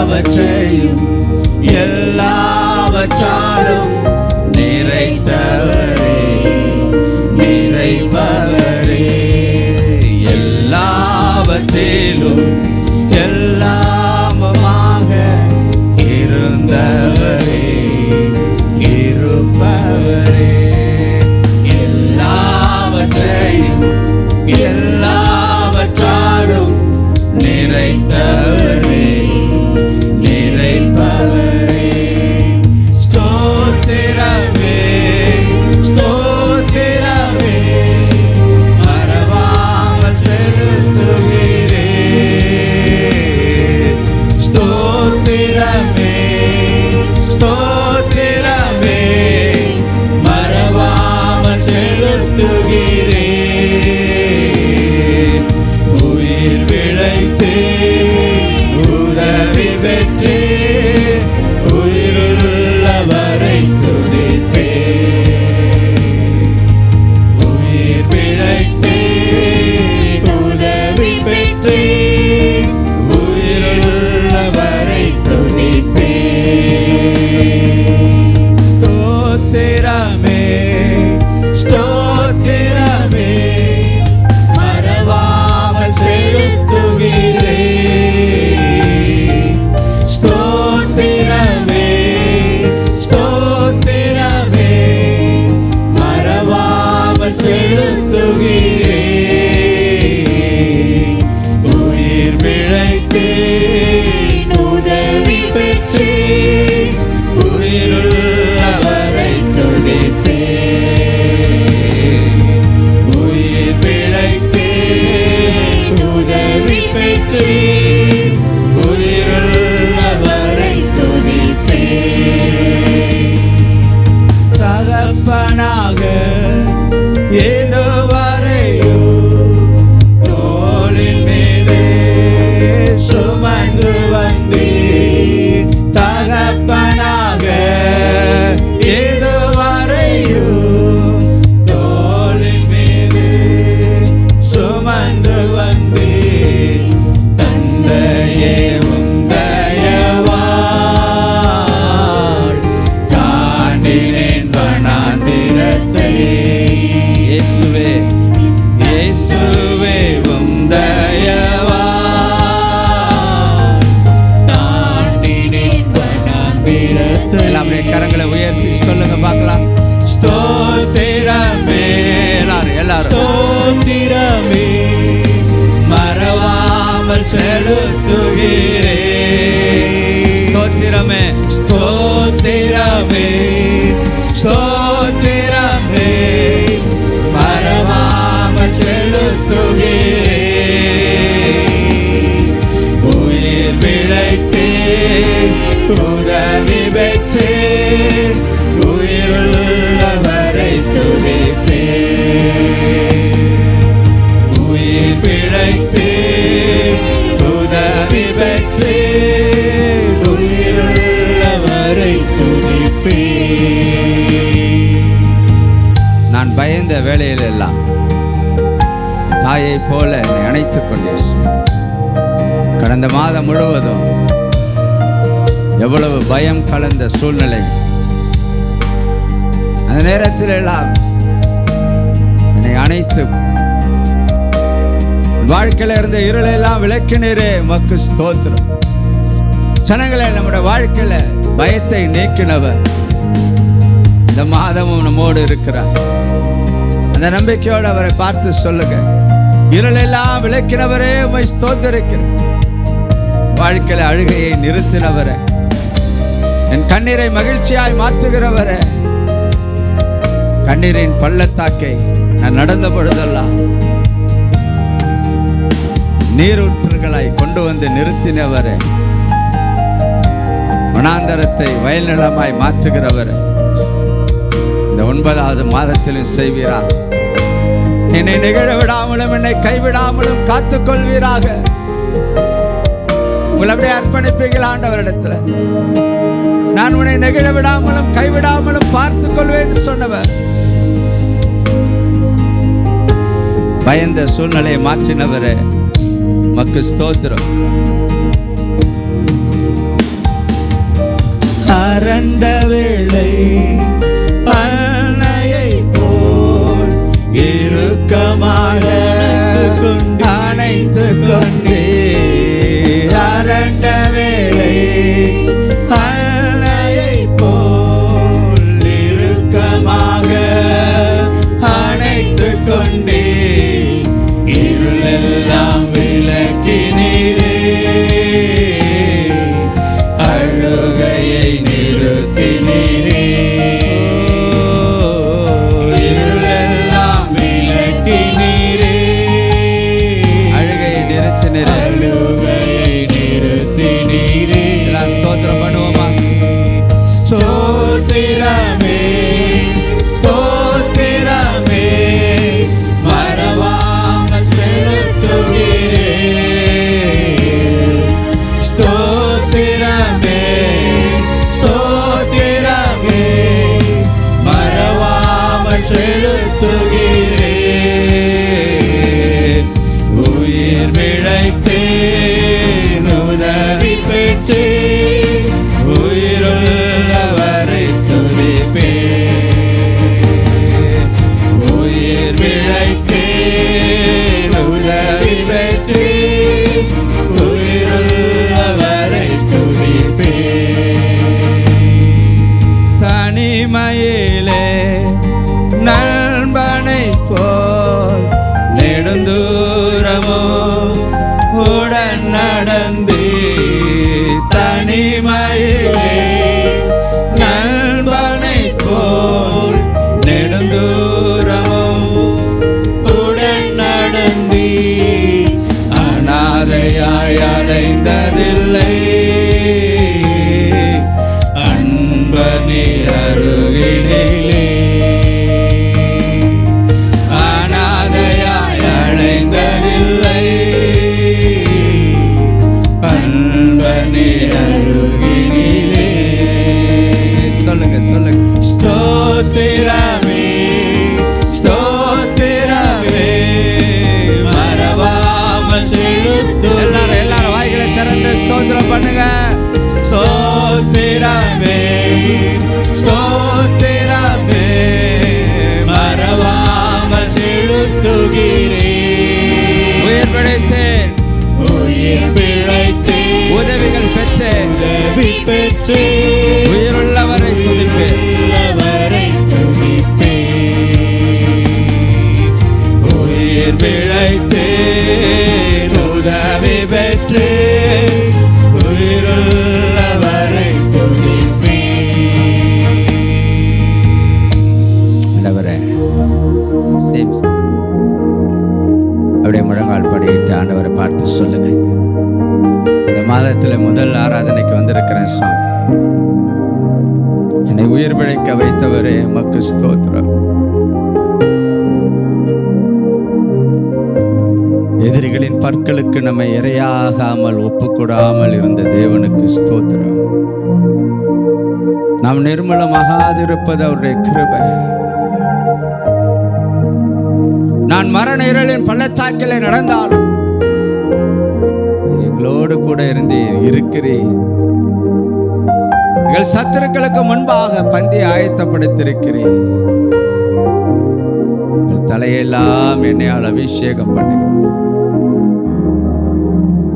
எல்லாவற்றையும் எல்லாவற்றாலும் நிறைந்தவரே, நிறைப்பவரே, எல்லாவற்றிலும் எல்லாமுமாக இருந்தவரே, இருப்பவரே, எல்லாவற்றையும் எல்லாவற்றாலும் நிறைந்தவரே, நிறைப்பவரே. ஸ்தோத்திரமே, ஸ்தோத்திரமே, மறவாமல் செலுத்துகிறேன். ஸ்தோத்திரமே, ஸ்தோத்திரமே, மறவாமல் செலுத்துகிறேன். உயிர் பிழைத்து உதவி பெற்று உயிருள்ளவரை துதிப்பேன். உயிர் பிழைத்து உதவி பெற்று உயிருள்ளவரை துதிப்பேன். ஸ்தோத்திரமே, ஸ்தோத்திரமே, மறவாமல் செலுத்துகிறேன். ஸ்தோத்திரமே, ஸ்தோத்திரமே, மறவாமல் செலுத்துகிறேன். உயிர் பிழைத்து உதவி பெற்று உயிருள்ளவரை துதிப்பேன். உயிர் பிழைத்து உதவி பெற்று உயிருள்ளவரை துதிப்பேன். தகப்பனாக இதுவரையோ தோளின் மீது சுமந்து வந்தீர். தகப்பனாக இதுவரையோ தோளின் மீது சுமந்து வந்தீர். தந்தையே உந்தயவாள் காண்டினேன் வனாந்திரத்தை. இயேசுவே, இயேசுவே உந்தயவாள் காண்டினேன் வனாந்திரத்தை. எல்லாமே கரங்களை உயர்த்தி சொல்லுங்க பார்க்கலாம். ஸ்தோத்திரமே, எல்லாரும் ஸ்தோத்திரமே, மறவாமல் செலுத்துகிறேன். ஸ்தோத்திரமே, ஸ்தோத்திரமே, ஸ்தோத்திரமே, மறவாமல் செலுத்துகிறேன். உயிர் பிழைத்து உதவி பெற்று உயிருள்ளவரை துதிப்பேன். உயிர் பிழைத்து உதவி பெற்று உயிருள்ளவரை துதிப்பேன். நான் பயந்த வேளையில் எல்லாம் தாயை போல என்னை அணைத்துக் கொண்டேன். கடந்த மாதம் முழுவதும் எவ்வளவு பயம் கலந்த சூழ்நிலை. அந்த நேரத்தில் எல்லாம் என்னை அணைத்து வாழ்க்கையில இருந்த இருளெல்லாம் விளக்கினரே, உமக்கு ஸ்தோத்திரம். ஜனங்களே, நம்முடைய வாழ்க்கையில பயத்தை நீக்கினவர் இந்த மாதமும் நம்மோடு இருக்கிறார். அந்த நம்பிக்கையோடு அவரை பார்த்து சொல்லுங்க. இருளெல்லாம் விளக்கினவரே, உம்மை ஸ்தோத்திரிக்கிறேன். வாழ்க்கையில அழுகையை நிறுத்தினவரே, என் கண்ணீரை மகிழ்ச்சியாய் மாற்றுகிறவரே, கண்ணீரின் பள்ளத்தாக்கை நான் நடந்த பொழுதெல்லாம் நீரூற்றுகளாய் கொண்டு வந்து நிறுத்தினவரே, வனாந்தரத்தை வயல் நிலமாய் மாற்றுகிறவரே, இந்த 9வது மாதத்திலும் செய்வீரா. என்னை நிகழ விடாமலும் என்னை கைவிடாமலும் காத்துக்கொள்வீராக. உங்களை அப்படியே அர்ப்பணிப்பீங்களா ஆண்டவரிடத்துல? நான் உன்னை நெகிழ விடாமலும் கைவிடாமலும் பார்த்துக் கொள்வேன் சொன்னவர். பயந்த சூழ்நிலையை மாற்றினவரே, உமக்கு ஸ்தோத்திரம். அரண்ட வேளை அன்னையை போல் இறுக்கமாக அணைத்து கொண்டே அரண்ட வேளை அன்னையை போல் இறுக்கமாக அணைத்து கொண்டே இருளெல்லாம் விலக்கினீரே அழுகையை நிறுத்தினீரே இருளெல்லாம் விலக்கினீரே அழுகையை நிறுத்தினீரே அழுகையை நிறுத்தினீரே ஸ்தோத்திரம் பண்ணுவோமா ஸ்தோத்திரமே ஸ்தோத்திரமே மறவாமல் செலுத்துகிறே ஸ்தோத்திரமே ஸ்தோத்திரமே மறவாமல் செலுத்துகிறே உயிர் பிழைத்தேன் உதவி பெற்றே உயிருள்ளவரை துதிப்பேன் உயிர் பிழைத்தேன் உதவி பெற்றே உயிருள்ளவரை துதிப்பேன் தனிமையிலே நண்பனை போல் நெடுந்தூரமோ உடன் நடந்தே தனிமையிலே நண்பனை போல் நெடுந்தூரமோ உடன் நடந்தே அனாதையாய் அலைந்ததில்லை அன்பனீர் அருகினிலே அனாதையாய் அலைந்ததில்லை அன்பனீர் அருகினிலே சொல்லுங்க சொல்லுங்க ஸ்தோத்திரமே ஸ்தோத்திரமே மறவாமல் செலுத்து எல்லாரும் வாய்களை திறந்து ஸ்தோத்திரம் பண்ணுங்க ஸ்தோத்திரமே ஸ்தோத்திரமே மறவாமல் செலுத்துகிறே உயிர் பிழைத்தேன் உயிர் பிழைத்தேன் உதவிகள் பெற்றேன் உதவி பெற்றேன் உயிருள்ளவரை துதிப்பேன் உள்ளவரை துதிப்பேன் உயிர் பிழைத்தேன் உதவி பெற்றேன் உயிருள்ளவரை துதிப்பேன் ஆண்டவரே சேம் அப்படியே முழங்கால் படியிட்டு ஆண்டவரை பார்த்து சொல்லுங்க இந்த மாதத்தில் முதல் ஆராதனைக்கு வந்திருக்கிறேன் சாமி என்னை உயிர் பிழைக்க வைத்தவரே உமக்கு ஸ்தோத்திரம் எதிரிகளின் பற்களுக்கு நம்மை இரையாகாமல் ஒப்புக்கூடாமல் இருந்த தேவனுக்கு ஸ்தோத்திரம் நாம் நிர்மூலமாகாதிருப்பது அவருடைய கிருபை நான் மரண இருளின் பள்ளத்தாக்கிலே நடந்தாலும் எங்களோடு கூட இருந்தேன் இருக்கிறேன் எங்கள் சத்துருக்களுக்கு முன்பாக பந்தி ஆயத்தப்படுத்திருக்கிறேன் எங்கள் தலையெல்லாம் என்னையால் அபிஷேகம் பண்ணுகிறேன்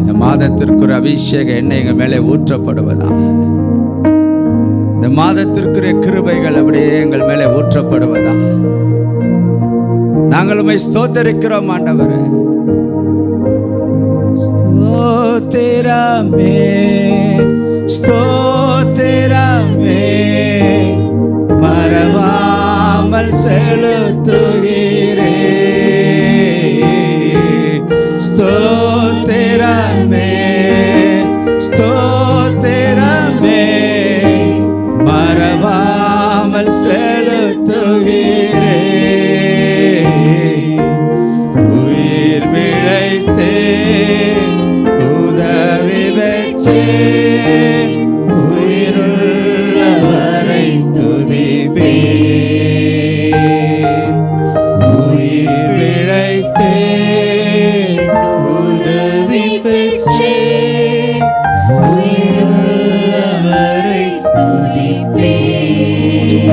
இந்த மாதத்திற்கு ஒரு அபிஷேக எண்ணெய் எங்கள் மேலே ஊற்றப்படுவதா இந்த மாதத்திற்குரிய கிருபைகள் அப்படியே எங்கள் மேலே ஊற்றப்படுவதா நாங்கள் உம்மை ஸ்தோத்திரிக்கிறோம் ஆண்டவரே ஸ்தோத்திரமே